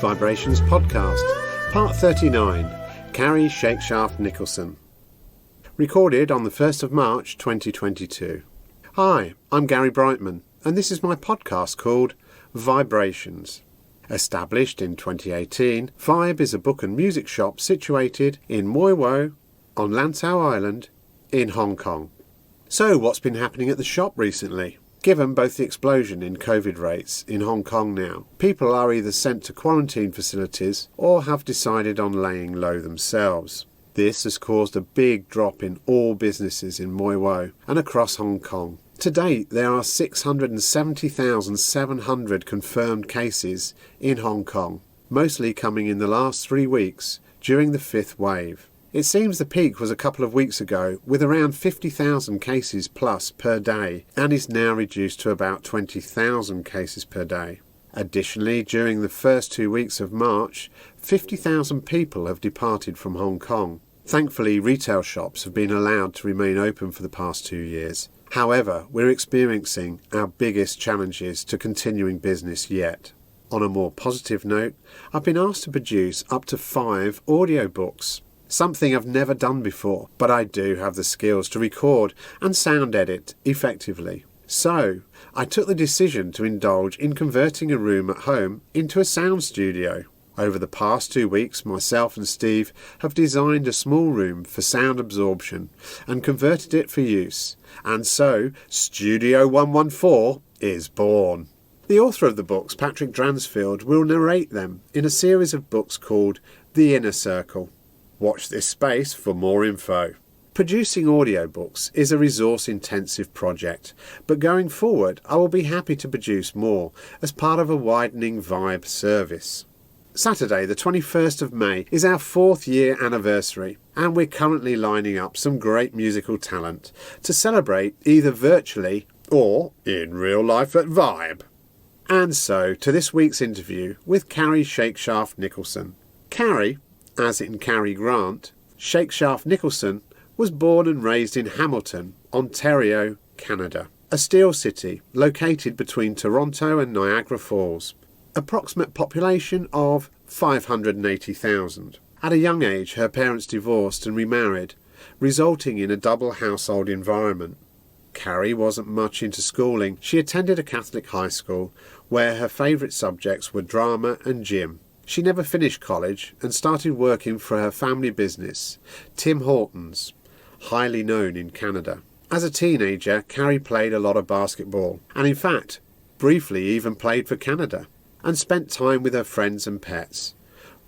VIBErations podcast, part 39, Cary Shakeshaft-Nicholson. Recorded on the 1st of March 2022. Hi, I'm Gary Brightman, and this is my podcast called VIBErations. Established in 2018, Vibe is a book and music shop situated in Moi Wo on Lantau Island in Hong Kong. So what's been happening at the shop recently? Given both the explosion in COVID rates in Hong Kong now, people are either sent to quarantine facilities or have decided on laying low themselves. This has caused a big drop in all businesses in Moi Wo and across Hong Kong. To date, there are 670,700 confirmed cases in Hong Kong, mostly coming in the last 3 weeks during the fifth wave. It seems the peak was a couple of weeks ago with around 50,000 cases plus per day and is now reduced to about 20,000 cases per day. Additionally, during the first 2 weeks of March, 50,000 people have departed from Hong Kong. Thankfully, retail shops have been allowed to remain open for the past 2 years. However, we're experiencing our biggest challenges to continuing business yet. On a more positive note, I've been asked to produce up to 5 audiobooks. Something I've never done before, but I do have the skills to record and sound edit effectively. So, I took the decision to indulge in converting a room at home into a sound studio. Over the past 2 weeks, myself and Steve have designed a small room for sound absorption and converted it for use. And so, Studio 114 is born. The author of the books, Patrick Dransfield, will narrate them in a series of books called The Inner Circle. Watch this space for more info. Producing audiobooks is a resource-intensive project, but going forward I will be happy to produce more as part of a widening Vibe service. Saturday the 21st of May is our 4th year anniversary, and we're currently lining up some great musical talent to celebrate either virtually or in real life at Vibe. And so to this week's interview with Cary Shakeshaft-Nicholson. Cary, as in Cary Grant, Shakeshaft-Nicholson was born and raised in Hamilton, Ontario, Canada, a steel city located between Toronto and Niagara Falls. Approximate population of 580,000. At a young age, her parents divorced and remarried, resulting in a double household environment. Cary wasn't much into schooling. She attended a Catholic high school where her favourite subjects were drama and gym. She never finished college and started working for her family business, Tim Hortons, highly known in Canada. As a teenager, Cary played a lot of basketball, and in fact, briefly even played for Canada, and spent time with her friends and pets.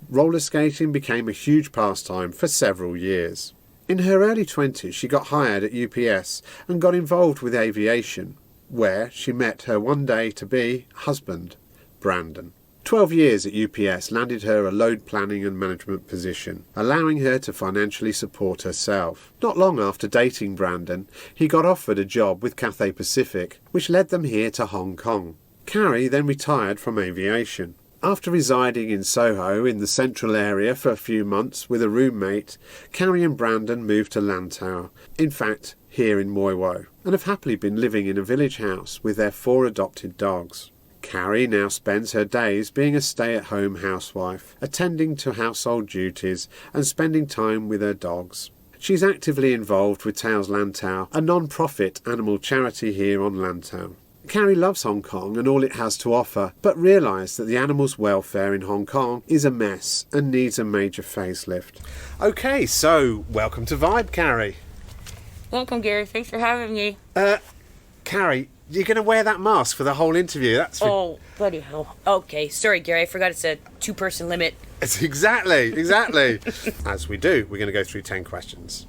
Roller skating became a huge pastime for several years. In her early 20s, she got hired at UPS and got involved with Aviation, where she met her one-day-to-be husband, Brandon. 12 years at UPS landed her a load planning and management position, allowing her to financially support herself. Not long after dating Brandon, he got offered a job with Cathay Pacific, which led them here to Hong Kong. Cary then retired from aviation. After residing in Soho in the central area for a few months with a roommate, Cary and Brandon moved to Lantau, in fact here in Moi Wo, and have happily been living in a village house with their 4 adopted dogs. Cary now spends her days being a stay-at-home housewife, attending to household duties and spending time with her dogs. She's actively involved with Tails Lantau, a non-profit animal charity here on Lantau. Cary loves Hong Kong and all it has to offer, but realised that the animals' welfare in Hong Kong is a mess and needs a major facelift. Okay, so welcome to Vibe, Cary. Welcome, Gary. Thanks for having me. Cary, you're going to wear that mask for the whole interview. Oh, bloody hell. Okay, sorry, Gary. I forgot it's a 2-person limit. It's exactly. As we do, we're going to go through 10 questions.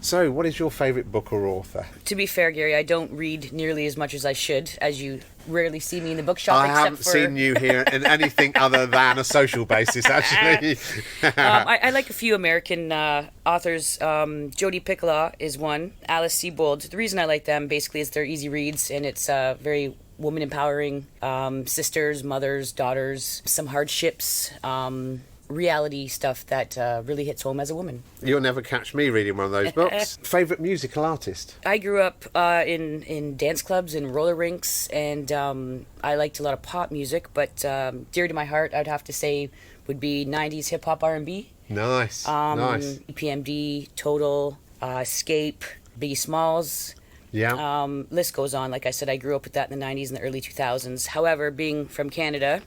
So, what is your favourite book or author? To be fair, Gary, I don't read nearly as much as I should, as you rarely see me in the bookshop. I haven't seen you here in anything other than a social basis, actually. I like a few American authors. Jodi Picoult is one. Alice Sebold. The reason I like them, basically, is they're easy reads, and it's very woman empowering. Sisters, mothers, daughters, some hardships. reality stuff that really hits home as a woman. You'll never catch me reading one of those books. Favourite musical artist? I grew up in dance clubs and roller rinks, and I liked a lot of pop music, but dear to my heart, I'd have to say would be 90s hip-hop R&B. Nice, nice. EPMD, Total, Escape, Biggie Smalls. Yeah. List goes on. Like I said, I grew up with that in the 90s and the early 2000s. However, being from Canada,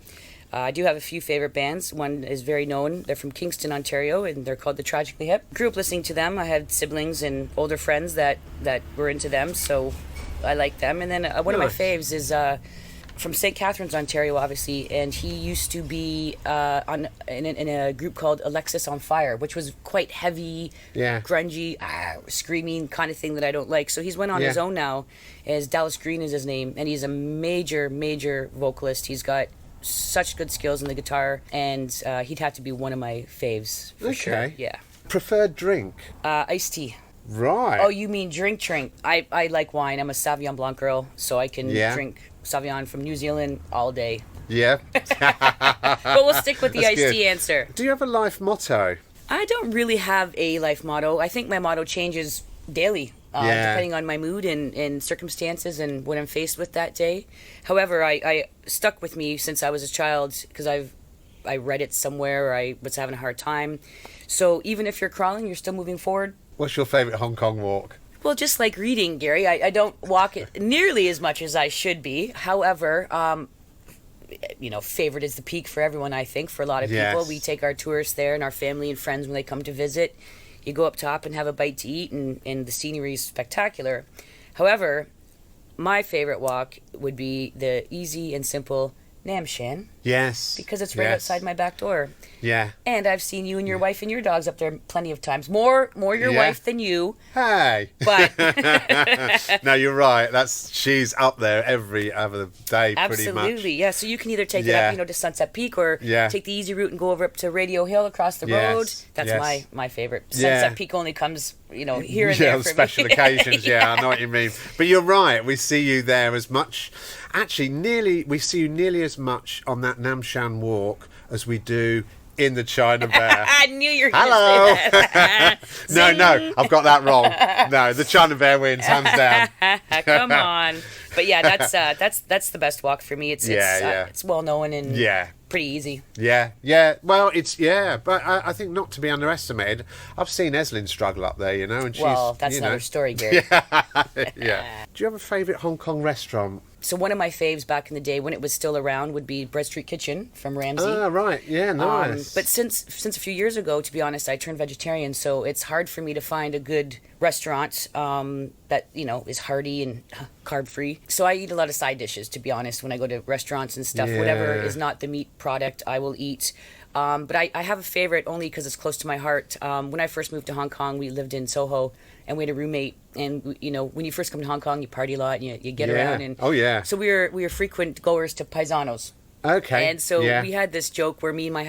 I do have a few favorite bands. One is very known. They're from Kingston, Ontario, and they're called the Tragically Hip. Grew up listening to them. I had siblings and older friends that were into them, so I like them. And then one of my faves is from St. Catharines, Ontario, obviously, and he used to be in a group called Alexis on Fire, which was quite heavy, grungy, screaming kind of thing that I don't like. So he's went on his own now, as Dallas Green is his name, and he's a major vocalist. He's got such good skills in the guitar, and he'd have to be one of my faves for sure. Yeah. Preferred drink? Iced tea. Right. Oh, you mean drink? I like wine. I'm a Sauvignon Blanc girl, so I can drink Sauvignon from New Zealand all day. Yeah. But we'll stick with the iced tea answer. Do you have a life motto? I don't really have a life motto. I think my motto changes daily, depending on my mood and circumstances and what I'm faced with that day. However, I stuck with me since I was a child because I read it somewhere, or I was having a hard time. So even if you're crawling, you're still moving forward. What's your favourite Hong Kong walk? Well, just like reading, Gary, I don't walk it nearly as much as I should be. However, favorite is the Peak for everyone, I think. For a lot of people, we take our tourists there and our family and friends when they come to visit. You go up top and have a bite to eat, and the scenery is spectacular. However, my favorite walk would be the easy and simple Nam Shan. Yes. Because it's right outside my back door. Yeah. And I've seen you and your wife and your dogs up there plenty of times. More your wife than you. Hey. But no, you're right. She's up there every other day, pretty much. Absolutely, yeah. So you can either take it up, to Sunset Peak, or take the easy route and go over up to Radio Hill across the road. That's my favorite. Sunset Peak only comes, here and there on for special me. occasions. I know what you mean. But you're right. We see you there as much. Actually, we see you nearly as much on that Nam Shan walk as we do in the China Bear. I knew you were going to say that. No, I've got that wrong. No, the China Bear wins, hands down. Come on. But yeah, that's the best walk for me. It's well known and pretty easy. Yeah. Well, but I think not to be underestimated. I've seen Eslyn struggle up there, and she's. Well, that's another story, Gary. Yeah. Do you have a favourite Hong Kong restaurant? So one of my faves back in the day when it was still around would be Bread Street Kitchen from Ramsey. Ah, right. Yeah, nice. But since a few years ago, to be honest, I turned vegetarian, so it's hard for me to find a good restaurant that is hearty and carb-free. So I eat a lot of side dishes, to be honest, when I go to restaurants and stuff. Yeah. Whatever is not the meat product, I will eat. But I have a favorite only because it's close to my heart. When I first moved to Hong Kong, we lived in Soho, and we had a roommate. And when you first come to Hong Kong, you party a lot, and you get around. And so we were frequent goers to Paisanos. Okay. And so we had this joke where me and my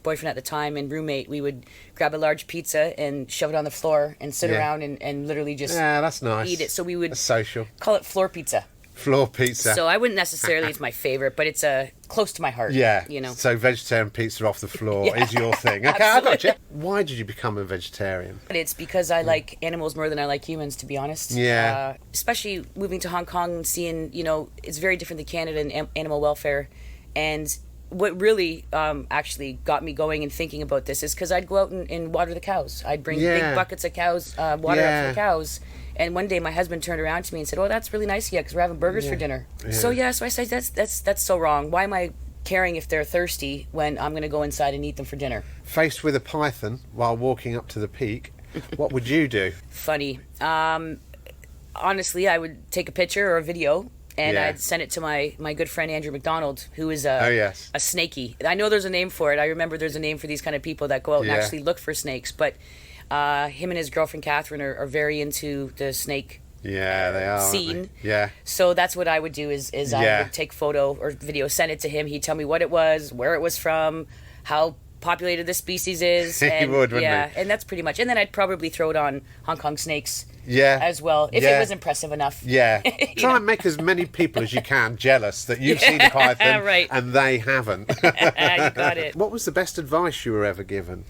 boyfriend at the time, and roommate, we would grab a large pizza and shove it on the floor and sit around and literally just that's nice. eat it. So we would that's social. Call it floor pizza. Floor pizza. So I wouldn't necessarily, it's my favorite, but it's close to my heart. Yeah. So vegetarian pizza off the floor is your thing. Okay, I got you. Why did you become a vegetarian? It's because I like animals more than I like humans, to be honest. Yeah. Especially moving to Hong Kong and seeing, it's very different than Canada and animal welfare. And what really actually got me going and thinking about this is because I'd go out and water the cows. I'd bring big buckets of cows, water up for the cows. And one day my husband turned around to me and said, "Oh, that's really nice of you because we're having burgers for dinner." Yeah. So I said, that's so wrong. Why am I caring if they're thirsty when I'm going to go inside and eat them for dinner? Faced with a python while walking up to the peak, what would you do? Funny. Honestly, I would take a picture or a video and I'd send it to my good friend Andrew McDonald, who is a snakey. I know there's a name for it. I remember there's a name for these kind of people that go out and actually look for snakes, but him and his girlfriend Catherine are very into the snake they are scene. Yeah. So that's what I would do is I would take photo or video, send it to him. He'd tell me what it was, where it was from, how populated the species is. He And, would, wouldn't yeah, he? and that's pretty much. And then I'd probably throw it on Hong Kong snakes Yeah. as well, if Yeah. it was impressive enough. Yeah. Try know. and make as many people as you can jealous that you've seen a python Right. and they haven't. You got it. What was the best advice you were ever given?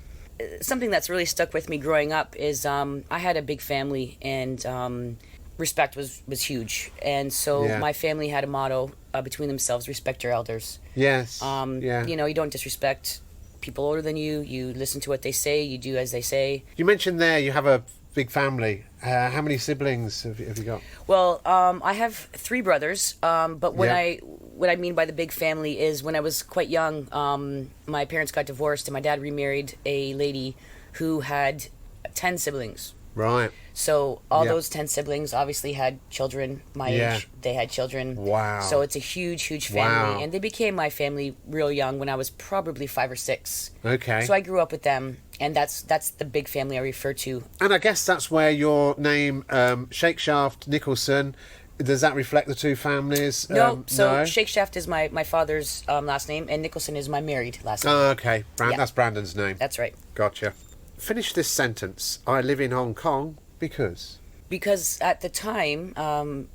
Something that's really stuck with me growing up is I had a big family, and respect was huge. And so Yeah. my family had a motto between themselves: respect your elders. Yes. You know, you don't disrespect people older than you. You listen to what they say. You do as they say. You mentioned there you have a big family. How many siblings have you got? Well, I have 3 brothers, but Yeah. what I mean by the big family is when I was quite young, my parents got divorced and my dad remarried a lady who had 10 siblings. Right. So all Yeah. those 10 siblings obviously had children my Yeah. age. They had children. Wow. So it's a huge, huge family. Wow. And they became my family real young when I was probably 5 or 6. Okay. So I grew up with them, and that's the big family I refer to. And I guess that's where your name, Shakeshaft-Nicholson, does that reflect the two families? No, so no? Shakeshaft is my father's last name, and Nicholson is my married last name. Oh, okay. Yeah. That's Brandon's name. That's right. Gotcha. Finish this sentence. I live in Hong Kong because... Because at the time,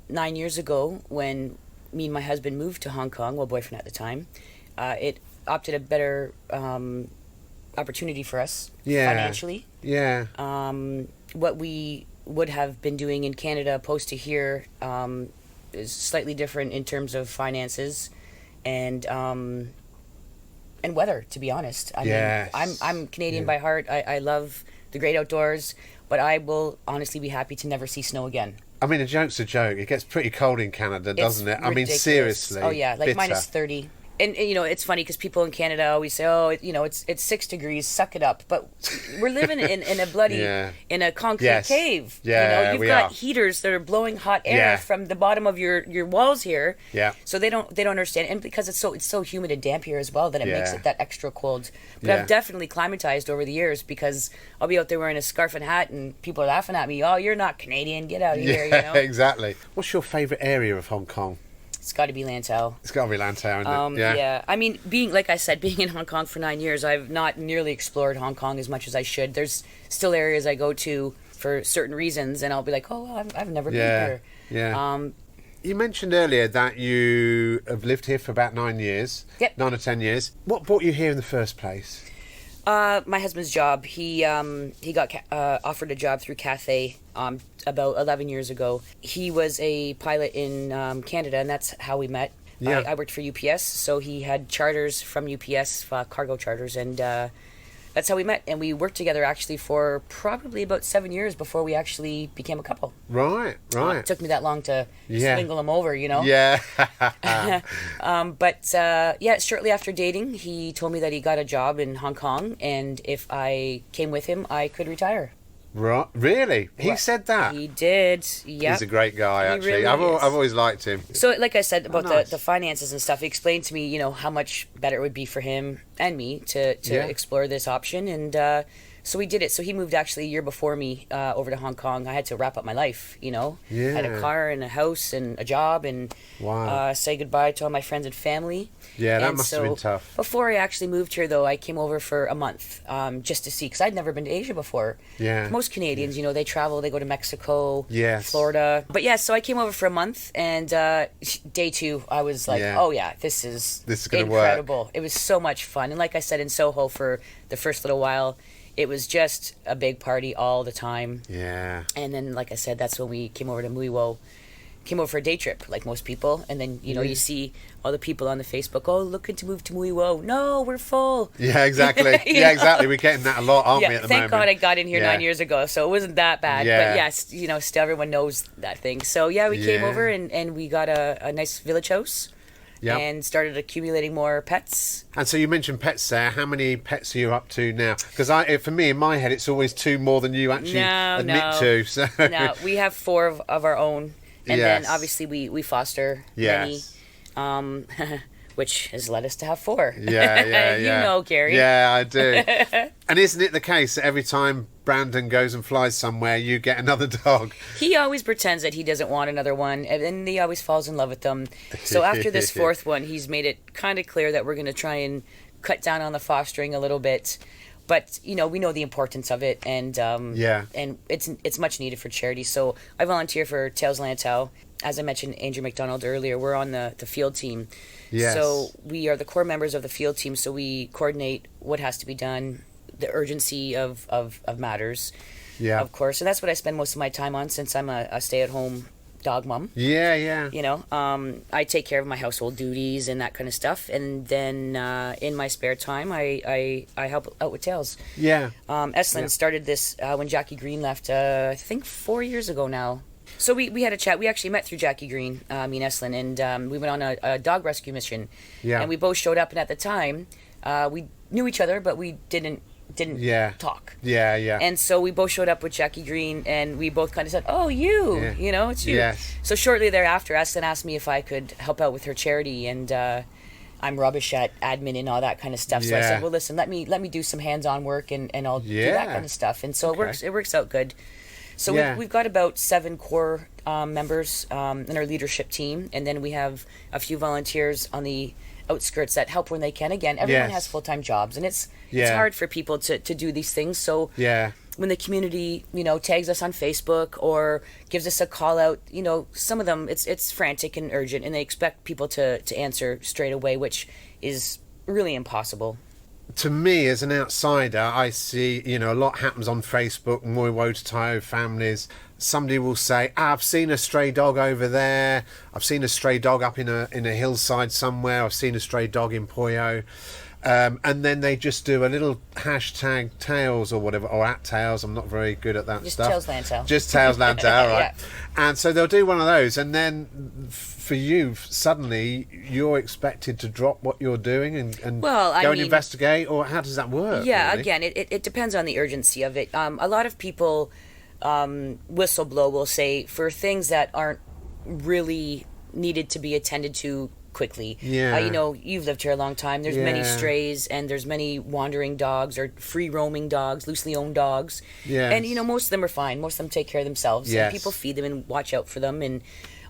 9 years ago, when me and my husband moved to Hong Kong, well, boyfriend at the time, it opted a better opportunity for us financially. Yeah. What we would have been doing in Canada opposed to here is slightly different in terms of finances and weather, to be honest. I Yes. mean, I'm Canadian by heart. I love the great outdoors, but I will honestly be happy to never see snow again. I mean, a joke's a joke. It gets pretty cold in Canada, doesn't it? I mean, ridiculous. seriously. Oh yeah, like bitter. minus 30. And you know, it's funny because people in Canada always say, "Oh, it's 6 degrees. Suck it up." But we're living in a bloody Yeah. in a concrete Yes. cave. Yeah, you've we got are. heaters that are blowing hot air Yeah. from the bottom of your walls here. Yeah. So they don't understand, and because it's so humid and damp here as well, that it makes Yeah. it that extra cold. But Yeah. I've definitely climatized over the years because I'll be out there wearing a scarf and hat, and people are laughing at me. "Oh, you're not Canadian. Get out of here." You Yeah, know? exactly. What's your favourite area of Hong Kong? It's got to be Lantau. It's got to be Lantau, isn't it? Yeah. I mean, like I said, being in Hong Kong for 9 years, I've not nearly explored Hong Kong as much as I should. There's still areas I go to for certain reasons, and I'll be like, "Oh, well, I've never been here." Yeah. You mentioned earlier that you have lived here for about 9 years. Yep. 9 or 10 years. What brought you here in the first place? My husband's job. He got offered a job through Cathay about 11 years ago. He was a pilot in Canada, and that's how we met. Yeah. I worked for UPS, so he had charters from UPS, cargo charters, and that's how we met. And we worked together actually for probably about 7 years before we actually became a couple. Right. It took me that long to Yeah. swingle him over, you know. Yeah. But shortly after dating, he told me that he got a job in Hong Kong, and if I came with him, I could retire. Right. Really? He Right. said that? He did. Yeah. He's a great guy, He actually. really I've is. always liked him. So, like I said about nice. the finances and stuff, he explained to me, you know, how much better it would be for him and me to Yeah. explore this option, and so we did it. So he moved actually a year before me over to Hong Kong. I had to wrap up my life, you know. Yeah. I had a car and a house and a job, and Wow. say goodbye to all my friends and family. Yeah, that And must have been so tough. Before I actually moved here, though, I came over for a month just to see, because I'd never been to Asia before. Yeah. Most Canadians, you know, they travel, they go to Mexico, Yes. Florida. But yeah, so I came over for a month, and day 2, I was like, Yeah. oh yeah, this is gonna work. incredible. It was so much fun. And like I said, in Soho for the first little while, it was just a big party all the time. Yeah. And then, like I said, that's when we came over to Mui Wo. Came over for a day trip, like most people, and then you know you see all the people on the Facebook. Oh, looking to move to Mui Wo. No, we're full. Yeah, exactly. You Yeah, know? exactly. We're getting that a lot, aren't we, Yeah, at the thank moment? God I got in here Yeah. 9 years ago, so it wasn't that bad. Yeah. But yes, you know, still everyone knows that thing. So yeah, we came Yeah. over and we got a nice village house. Yep. And started accumulating more pets. And so you mentioned pets there. How many pets are you up to now? Because for me, in my head, it's always 2 more than you actually admit to. So. No, we have 4 of our own. And then Yes. obviously we foster Yes. many. Which has led us to have 4. Yeah. You know, Gary. Yeah, I do. And isn't it the case that every time Brandon goes and flies somewhere, you get another dog? He always pretends that he doesn't want another one, and then he always falls in love with them. So after this 4th one, he's made it kind of clear that we're going to try and cut down on the fostering a little bit. But, we know the importance of it, and and it's much needed for charity. So I volunteer for Tails Lantau. As I mentioned, Andrew McDonald earlier, we're on the field team. Yes. So we are the core members of the field team, so we coordinate what has to be done, the urgency of matters, of course. And that's what I spend most of my time on, since I'm a stay-at-home dog mom. Yeah. I take care of my household duties and that kind of stuff, and then in my spare time I help out with Tails. Estlin started this when Jackie Green left, I think 4 years ago now. So we had a chat. We actually met through Jackie Green, me and Estlin, and we went on a dog rescue mission. And we both showed up, and at the time we knew each other, but we didn't talk. And so we both showed up with Jackie Green, and we both kind of said, "Oh, it's you." So shortly thereafter, Estlin asked me if I could help out with her charity, and I'm rubbish at admin and all that kind of stuff. So I said, "Well, listen, let me do some hands-on work, and I'll do that kind of stuff." And so it works out good. So we've got about 7 core members in our leadership team, and then we have a few volunteers on the outskirts that help when they can. Again, everyone has full-time jobs, and it's hard for people to do these things. So when the community tags us on Facebook or gives us a call out, some of them it's frantic and urgent, and they expect people to answer straight away, which is really impossible. To me, as an outsider, I see, a lot happens on Facebook, Moi Wotatau families. Somebody will say, I've seen a stray dog over there. I've seen a stray dog up in a hillside somewhere. I've seen a stray dog in Poyo. And then they just do a little hashtag Tails or whatever, or at Tails. I'm not very good at that stuff. Just Tails Lantau. Just Tails Lantau, right. And so they'll do one of those, and then for you, suddenly you're expected to drop what you're doing and go and investigate, or how does that work? Yeah, really? Again, it depends on the urgency of it. A lot of people whistleblow, will say, for things that aren't really needed to be attended to quickly. You've lived here a long time. There's many strays, and there's many wandering dogs or free roaming dogs, loosely owned dogs. And most of them are fine. Most of them take care of themselves. And people feed them and watch out for them. And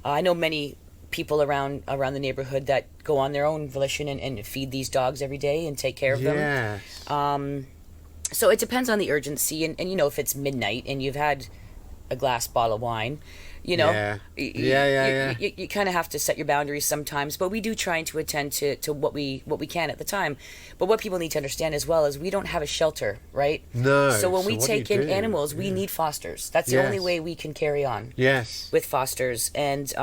I know many people around the neighborhood that go on their own volition and feed these dogs every day and take care of them. So it depends on the urgency, and if it's midnight and you've had a glass bottle of wine, you kind of have to set your boundaries sometimes. But we do try to attend to what we can at the time. But what people need to understand as well is we don't have a shelter, right? No. So when we take in animals, we need fosters. That's the only way we can carry on. With fosters. And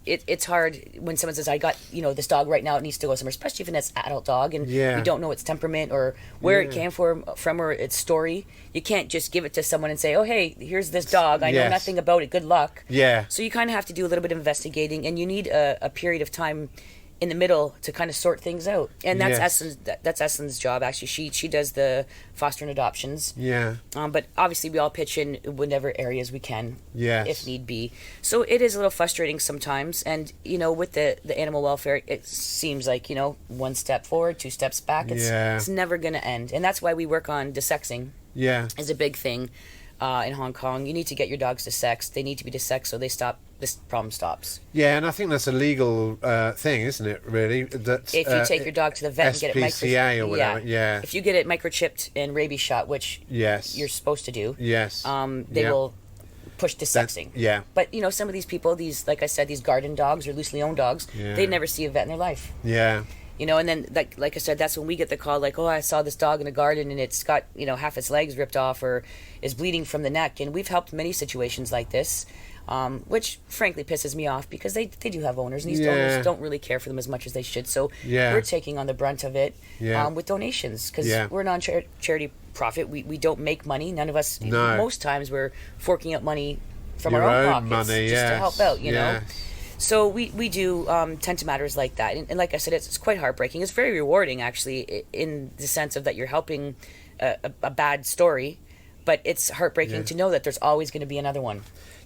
it's hard when someone says, I got this dog right now, it needs to go somewhere, especially if it's an adult dog and you don't know its temperament or where it came from or its story. You can't just give it to someone and say, oh, hey, here's this dog, I know nothing about it, good luck. So you kind of have to do a little bit of investigating, and you need a period of time in the middle to kind of sort things out. And that's Eslin's job, actually. She does the foster and adoptions. But obviously we all pitch in whatever areas we can, if need be. So it is a little frustrating sometimes. And, with the animal welfare, it seems like, 1 step forward, 2 steps back. It's never going to end. And that's why we work on desexing. Is a big thing in Hong Kong. You need to get your dogs desexed. They need to be desexed so this problem stops. And I think that's a legal thing, isn't it, really? That if you take your dog to the vet and get it SPCA or whatever, if you get it microchipped and rabies shot, which you're supposed to do, they will push desexing. But, some of these people, like I said, these garden dogs or loosely owned dogs, they never see a vet in their life. And then, like I said, that's when we get the call, like, oh, I saw this dog in a garden and it's got, half its legs ripped off or is bleeding from the neck. And we've helped many situations like this, which frankly pisses me off because they do have owners, and these owners don't really care for them as much as they should. So we're taking on the brunt of it with donations, because we're non-charity profit. We don't make money. None of us, most times we're forking out money from our own pockets just to help out, know. So we do tend to matters like that. And like I said, it's quite heartbreaking. It's very rewarding, actually, in the sense of that you're helping a bad story, but it's heartbreaking to know that there's always going to be another one.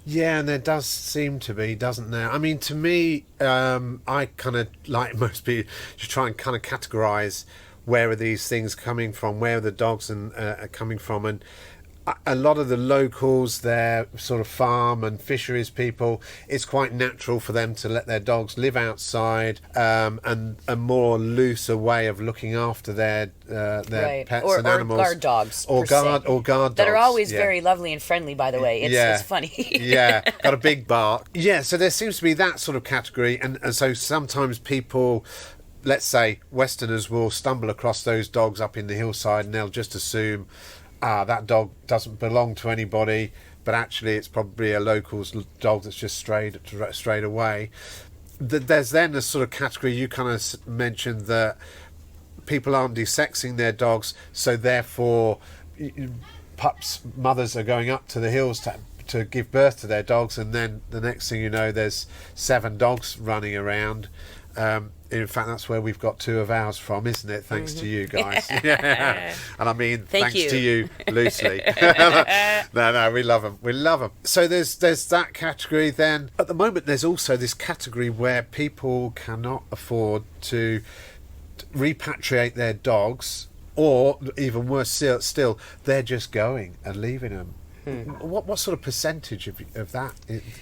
And there does seem to be, doesn't there? I mean, to me, I kind of, like most people, to try and kind of categorise where are these things coming from, where are the dogs are coming from, and a lot of the locals, their sort of farm and fisheries people, it's quite natural for them to let their dogs live outside, and a more looser way of looking after their pets and animals. Or guard dogs. Or guard dogs. That are always very lovely and friendly, by the way. It's funny. Yeah, got a big bark. Yeah, so there seems to be that sort of category, and so sometimes people, let's say Westerners, will stumble across those dogs up in the hillside and they'll just assume, that dog doesn't belong to anybody, but actually it's probably a local's dog that's just strayed away. There's then a sort of category you kind of mentioned, that people aren't desexing their dogs, so therefore mothers are going up to the hills to give birth to their dogs, and then the next thing you know, there's 7 dogs running around. In fact, that's where we've got 2 of ours from, isn't it? Thanks to you guys. And I mean, thanks to you loosely. No, we love them. We love them. So there's that category. Then at the moment, there's also this category where people cannot afford to repatriate their dogs, or even worse still, they're just going and leaving them. What sort of percentage of that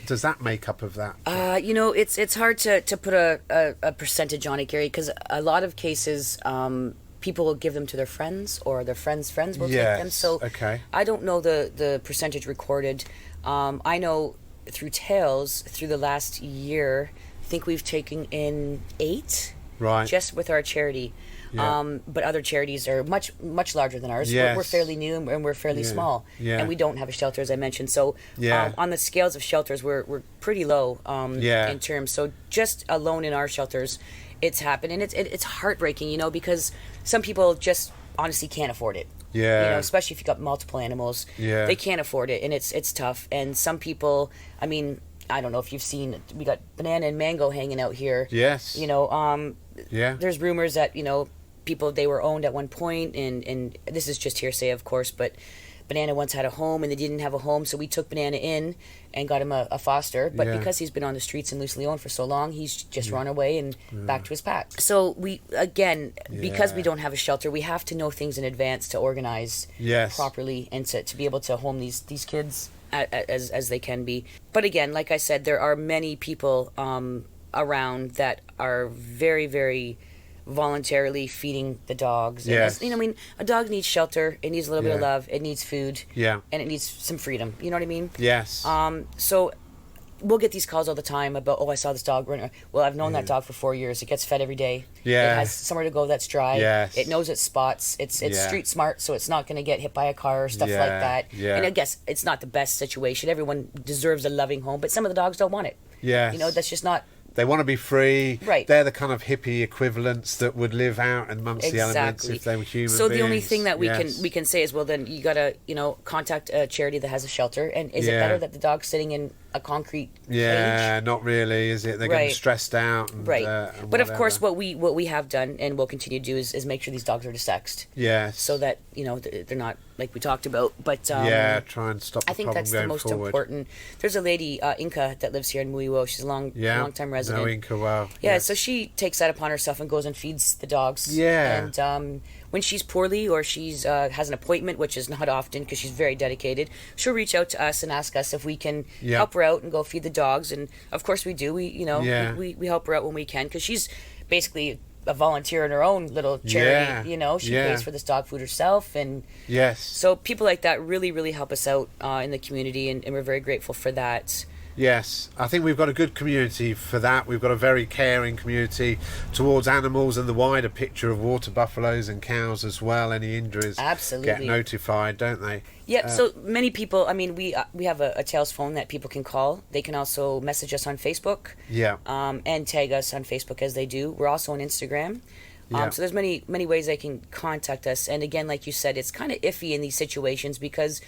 does that make up of that? It's hard to put a percentage on it, Gary, because a lot of cases, people will give them to their friends, or their friends' will take them. So I don't know the percentage recorded. I know through Tales, through the last year, I think we've taken in 8, right, just with our charity. Yeah. But other charities are much larger than ours. Yes. We're fairly new and we're fairly small, and we don't have a shelter, as I mentioned. So on the scales of shelters, we're pretty low in terms. So just alone in our shelters, it's happened, and it's heartbreaking, because some people just honestly can't afford it. Yeah. Especially if you've got multiple animals, they can't afford it, and it's tough. And some people, I mean, I don't know if you've seen, we got banana and mango hanging out here. Yes. There's rumors that people, they were owned at one point, and this is just hearsay, of course, but Banana once had a home and they didn't have a home, so we took Banana in and got him a foster, but because he's been on the streets and loosely owned for so long, he's just run away and back to his pack. So we, again, because we don't have a shelter, we have to know things in advance to organize properly and to be able to home these kids as they can be. But again, like I said, there are many people around that are very, very voluntarily feeding the dogs. Yes. And a dog needs shelter, it needs a little bit of love, it needs food, and it needs some freedom. You know what I mean? Yes. So we'll get these calls all the time about, I saw this dog running. Well, I've known that dog for 4 years. It gets fed every day. Yeah. It has somewhere to go that's dry. Yes. It knows its spots. It's street smart, so it's not going to get hit by a car or stuff like that. Yeah. And I guess it's not the best situation. Everyone deserves a loving home, but some of the dogs don't want it. Yeah. That's just not. They want to be free. Right. They're the kind of hippie equivalents that would live out amongst the elements if they were human beings. So the only thing that we can say is, well, then you got to, contact a charity that has a shelter. And is it better that the dog's sitting in a concrete cage? Not really, is it? They're getting stressed out. And, and but of course, what we have done and will continue to do is make sure these dogs are desexed. Yes. So that, they're not, like we talked about. But try and stop the I think problem that's the most forward. Important. There's a lady, Inca, that lives here in Muiwo. She's a long-time resident. No, Inca, wow. Yeah, so she takes that upon herself and goes and feeds the dogs. Yeah. And when she's poorly or she's has an appointment, which is not often because she's very dedicated, she'll reach out to us and ask us if we can help her out and go feed the dogs. And of course we do. We help her out when we can, because she's basically a volunteer in her own little charity. She pays for this dog food herself, and so people like that really, really help us out in the community, and we're very grateful for that. Yes, I think we've got a good community for that. We've got a very caring community towards animals and the wider picture of water buffaloes and cows as well. Any injuries get notified, don't they? Yeah, so many people, we have a Tails phone that people can call. They can also message us on Facebook and tag us on Facebook as they do. We're also on Instagram. So there's many ways they can contact us. And again, like you said, it's kind of iffy in these situations because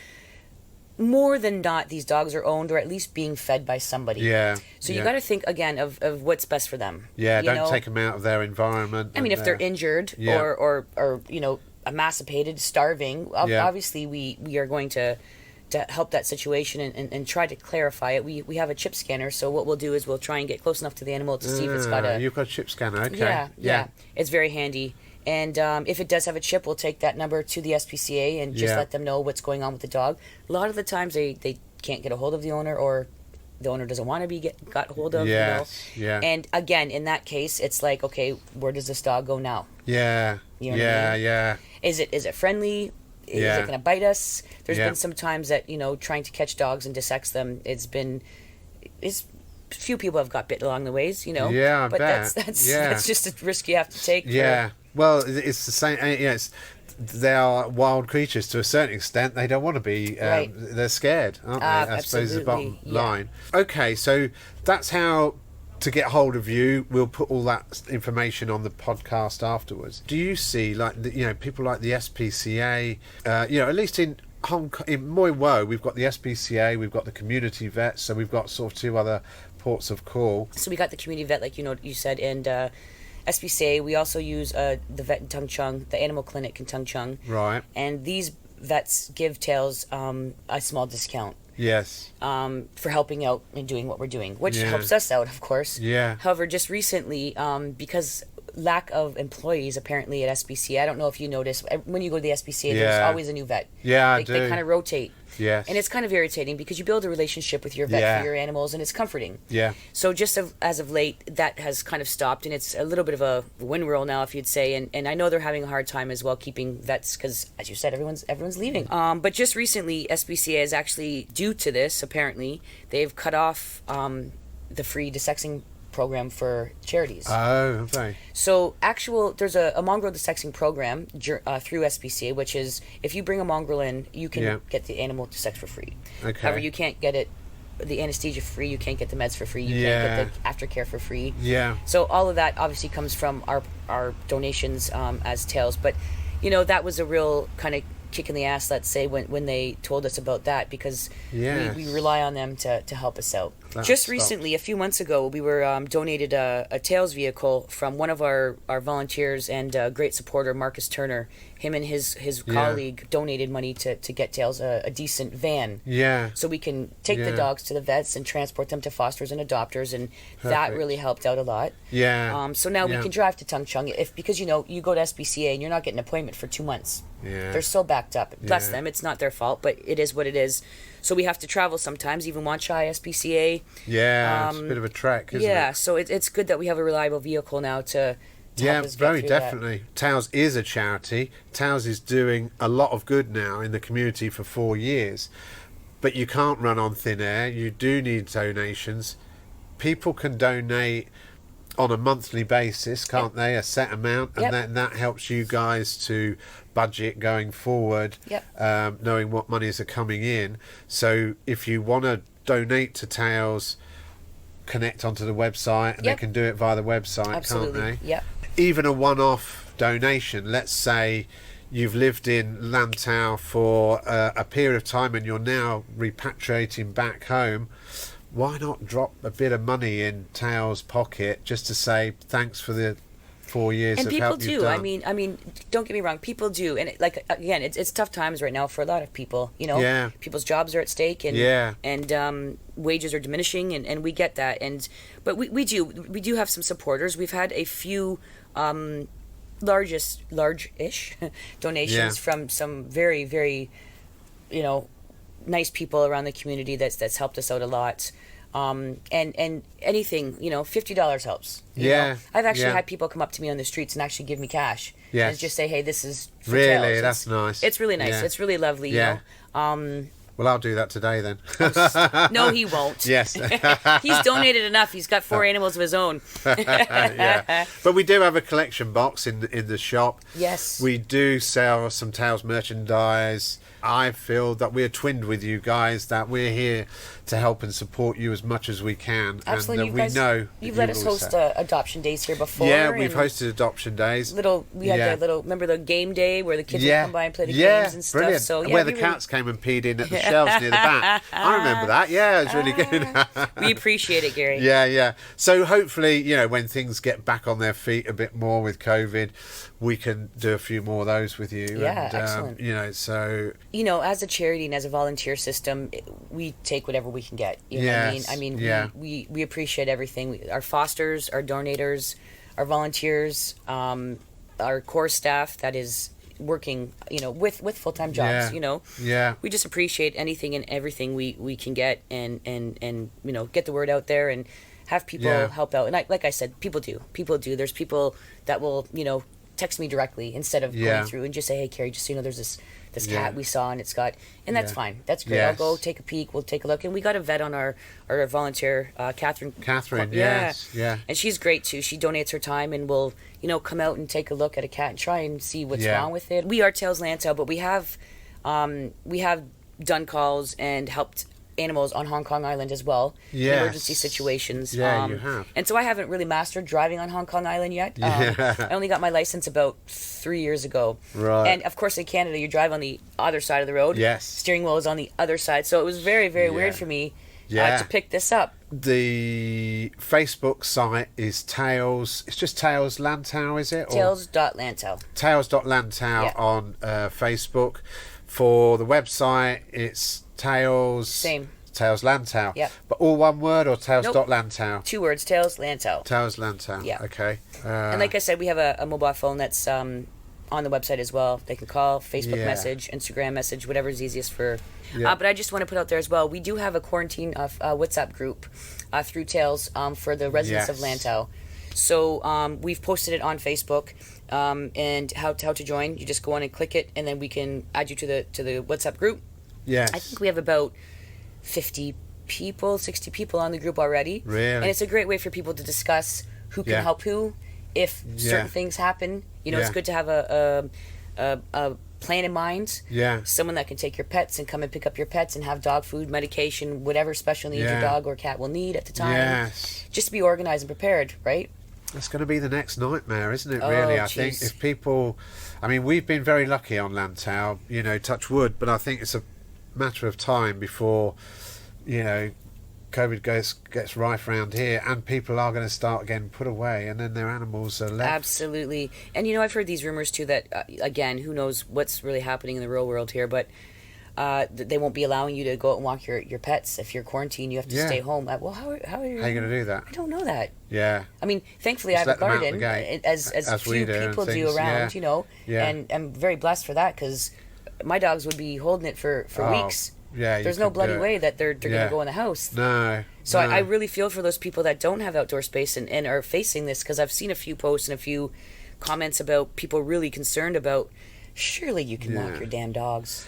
more than not, these dogs are owned or at least being fed by somebody. Yeah. So you got to think again of what's best for them. Yeah. Don't take them out of their environment. If they're injured or emancipated, starving, obviously we are going to help that situation and try to clarify it. We have a chip scanner, so what we'll do is we'll try and get close enough to the animal to see if it's got a. You've got a chip scanner, okay. Yeah. It's very handy. And if it does have a chip, we'll take that number to the SPCA and just let them know what's going on with the dog. A lot of the times they can't get a hold of the owner, or the owner doesn't want to be got hold of. Yes. You know? And again, in that case, it's like, okay, where does this dog go now? Yeah. You know what I mean? Yeah. Is it friendly? Is it going to bite us? There's been some times that, you know, trying to catch dogs and dissect them, it's few people have got bit along the ways, you know. Yeah, but bet. that's just a risk you have to take. Yeah. Well, it's the same. They are wild creatures to a certain extent. They don't want to be. Right. They're scared, aren't they? I suppose is the bottom line. Okay, so that's how to get hold of you. We'll put all that information on the podcast afterwards. Do you see, like, people like the SPCA? At least in Hong Kong, in Moi Wo, we've got the SPCA, we've got the community vets, so we've got sort of two other ports of call. So we got the community vet, like you said, and SPCA. We also use the vet in Tung Chung, the animal clinic in Tung Chung. Right. And these vets give Tails a small discount. Yes. For helping out and doing what we're doing, which helps us out, of course. Yeah. However, just recently, because lack of employees apparently at SPCA, I don't know if you notice, when you go to the SPCA, there's always a new vet. Yeah, I do. They kind of rotate. Yes. And it's kind of irritating because you build a relationship with your vet for your animals, and it's comforting. Yeah. So just as of late, that has kind of stopped, and it's a little bit of a windrow now, if you'd say. And I know they're having a hard time as well keeping vets because, as you said, everyone's leaving. But just recently, SPCA is actually, due to this, apparently, they've cut off the free dissecting program for charities. Oh, okay. So there's a mongrel dissecting program through SPCA, which is if you bring a mongrel in, you can get the animal dissected for free. Okay. However, you can't get the anesthesia for free, you can't get the meds for free, you can't get the aftercare for free. Yeah. So all of that obviously comes from our donations as Tails, but that was a real kind of kick in the ass, let's say, when they told us about that, because we rely on them to help us out. Just recently, a few months ago, we were donated a Tails vehicle from one of our volunteers and great supporter, Marcus Turner. Him and his colleague donated money to get Tails a decent van. Yeah. So we can take the dogs to the vets and transport them to fosters and adopters, and that really helped out a lot. Yeah. So now we can drive to Tung Chung because you go to SPCA and you're not getting an appointment for 2 months. Yeah. They're so backed up. Bless them. It's not their fault, but it is what it is. So we have to travel sometimes, even Wan Chai, SPCA. Yeah, it's a bit of a trek, isn't it? Yeah, so it's good that we have a reliable vehicle now to help us very get through definitely. Tails is a charity. Tails is doing a lot of good now in the community for 4 years. But you can't run on thin air. You do need donations. People can donate on a monthly basis, can't they? A set amount, and then that helps you guys to budget going forward, knowing what monies are coming in. So if you want to donate to Tails, connect onto the website, and they can do it via the website, can't they? Yep. Even a one-off donation, let's say you've lived in Lantau for a period of time and you're now repatriating back home, why not drop a bit of money in Tails' pocket just to say thanks for the 4 years of help you've done? And people do. I mean, don't get me wrong. People do, and it's tough times right now for a lot of people. People's jobs are at stake, and wages are diminishing, and we get that. But we do have some supporters. We've had a few large-ish donations from some very, very, nice people around the community that's helped us out a lot. And anything, $50 helps. You know? I've actually had people come up to me on the streets and actually give me cash. Yes. And just say, hey, this is for Tails. That's nice. It's really nice. It's really lovely, you know. Well, I'll do that today then. No, he won't. Yes. He's donated enough. He's got 4 animals of his own. But we do have a collection box in the shop. Yes. We do sell some Tails merchandise. I feel that we're twinned with you guys, that we're here to help and support you as much as we can. Absolutely. And we know you've let us host adoption days here before. Yeah, we've hosted adoption days. We had remember the game day where the kids would come by and play the games and stuff. Brilliant. So, where the cats came and peed in at the shelves near the back. I remember that. Yeah, it was really good. We appreciate it, Gary. Yeah. So hopefully, when things get back on their feet a bit more with COVID, we can do a few more of those with you. Yeah, excellent. So... as a charity and as a volunteer system, we take whatever we can get. You know what I mean? We appreciate everything. Our fosters, our donators, our volunteers, our core staff that is working, with full-time jobs. We just appreciate anything and everything we can get, and get the word out there and have people help out. And like I said, people do. There's people that will text me directly instead of going through and just say, hey, Cary, just so you know, there's this cat we saw, and and that's fine. That's great. I'll go take a peek. We'll take a look. And we got a vet on our volunteer, Catherine. Yes. And she's great too. She donates her time and will, come out and take a look at a cat and try and see what's wrong with it. We are Tails Lantau, but we have done calls and helped animals on Hong Kong Island as well, in emergency situations. You have. And so I haven't really mastered driving on Hong Kong Island yet. I only got my license about 3 years ago. Right. And of course in Canada you drive on the other side of the road. Yes. Steering wheel is on the other side. So it was very, very weird for me to pick this up. The Facebook site is Tails. It's just Tails Lantau, is it? Tails.Lantau. Tails.Lantau on Facebook. For the website, it's Tails. Same. Tails Lantau. Yeah. But all one word, or Tails Nope. Lantau? 2 words, Tails Lantau. Tails Lantau. Yeah. Okay. And like I said, we have a mobile phone that's on the website as well. They can call, Facebook message, Instagram message, whatever's easiest for. But I just want to put out there as well, we do have a quarantine WhatsApp group through Tails for the residents of Lantau. So we've posted it on Facebook, and how to join. You just go on and click it, and then we can add you to the WhatsApp group. Yes. I think we have about 50 people, 60 people on the group already. Really? And it's a great way for people to discuss who can help who if certain things happen. It's good to have a plan in mind. Yeah. Someone that can take your pets and come and pick up your pets and have dog food, medication, whatever special needs your dog or cat will need at the time. Yes. Just to be organized and prepared, right? That's going to be the next nightmare, isn't it, really? I think if people... I mean, we've been very lucky on Lantau, touch wood, but I think it's a matter of time before, COVID gets rife around here, and people are going to start getting put away, and then their animals are left. Absolutely. And, I've heard these rumors, too, that, again, who knows what's really happening in the real world here, but they won't be allowing you to go out and walk your pets. If you're quarantined, you have to stay home. Well, how are you going to do that? I don't know that. Yeah. I mean, thankfully, Just I have a let them out garden, the gate, as few people do around, and I'm very blessed for that, because my dogs would be holding it for weeks. Yeah, there's no bloody way that they're going to go in the house. No. So I really feel for those people that don't have outdoor space and are facing this, because I've seen a few posts and a few comments about people really concerned about, surely you can walk your damn dogs.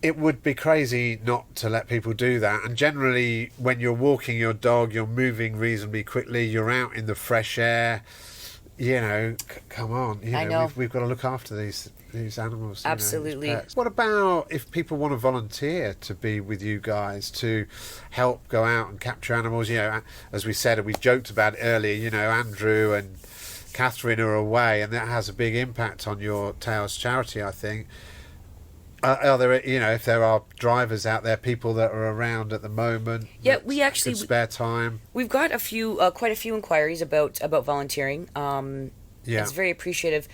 It would be crazy not to let people do that. And generally, when you're walking your dog, you're moving reasonably quickly. You're out in the fresh air. Come on. I know. We've got to look after these animals. Absolutely. These pets. What about if people want to volunteer to be with you guys to help go out and capture animals? As we said, and we joked about it earlier, Andrew and Catherine are away, and that has a big impact on your Tails charity, I think. Are there, if there are drivers out there, people that are around at the moment? Yeah, we actually could spare time. We've got quite a few inquiries about volunteering. It's very appreciative.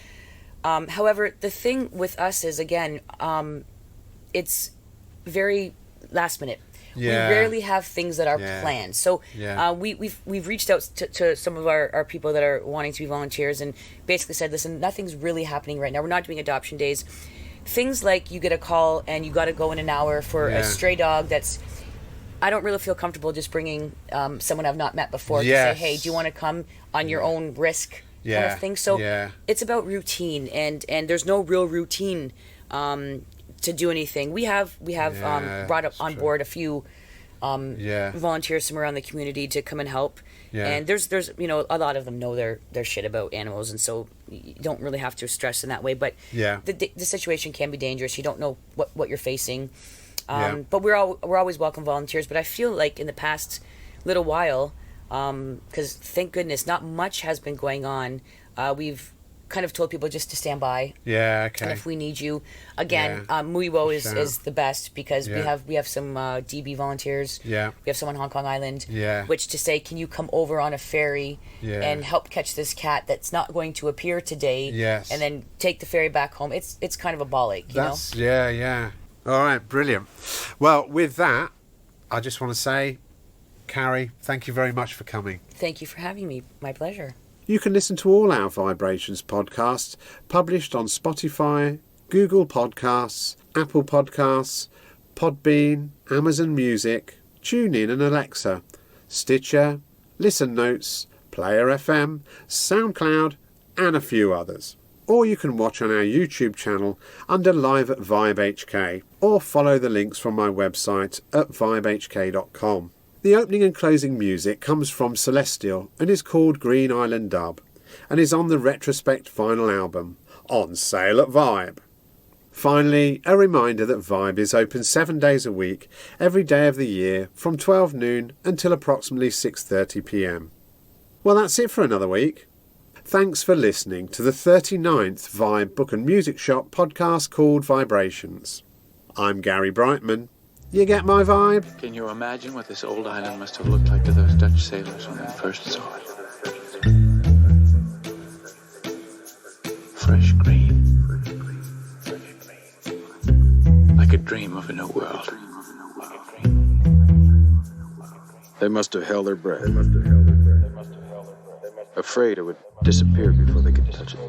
However, the thing with us is, again, it's very last minute. We rarely have things that are planned. So we've reached out to some of our people that are wanting to be volunteers and basically said, listen, nothing's really happening right now. We're not doing adoption days. Things like you get a call and you got to go in an hour for a stray dog that's... I don't really feel comfortable just bringing someone I've not met before to say, hey, do you want to come on your own risk kind of thing? So it's about routine, and there's no real routine to do anything. We have brought up on board a few volunteers from around the community to come and help. And there's a lot of them know their shit about animals, and so you don't really have to stress in that way. But the situation can be dangerous. You don't know what you're facing. But we're always welcome volunteers. But I feel like in the past little while, because thank goodness not much has been going on, we've kind of told people just to stand by. And if we need you, again, Muiwo is the best, because we have some DB volunteers. We have some on Hong Kong Island. Which to say, can you come over on a ferry and help catch this cat that's not going to appear today? And then take the ferry back home. It's kind of a ball ache, you know? All right, brilliant. Well, with that, I just want to say, Cary, thank you very much for coming. Thank you for having me. My pleasure. You can listen to all our Vibrations podcasts published on Spotify, Google Podcasts, Apple Podcasts, Podbean, Amazon Music, TuneIn and Alexa, Stitcher, Listen Notes, Player FM, SoundCloud and a few others. Or you can watch on our YouTube channel under Live at VIBEHK, or follow the links from my website at vibehk.com. The opening and closing music comes from Celestial and is called Green Island Dub, and is on the Retrospect vinyl album, on sale at Vibe. Finally, a reminder that Vibe is open 7 days a week, every day of the year, from 12 noon until approximately 6:30 p.m. Well, that's it for another week. Thanks for listening to the 39th Vibe Book and Music Shop podcast called Vibrations. I'm Gary Brightman. You get my vibe? Can you imagine what this old island must have looked like to those Dutch sailors when they first saw it? Fresh green. Like a dream of a new world. They must have held their breath. Afraid it would disappear before they could touch it.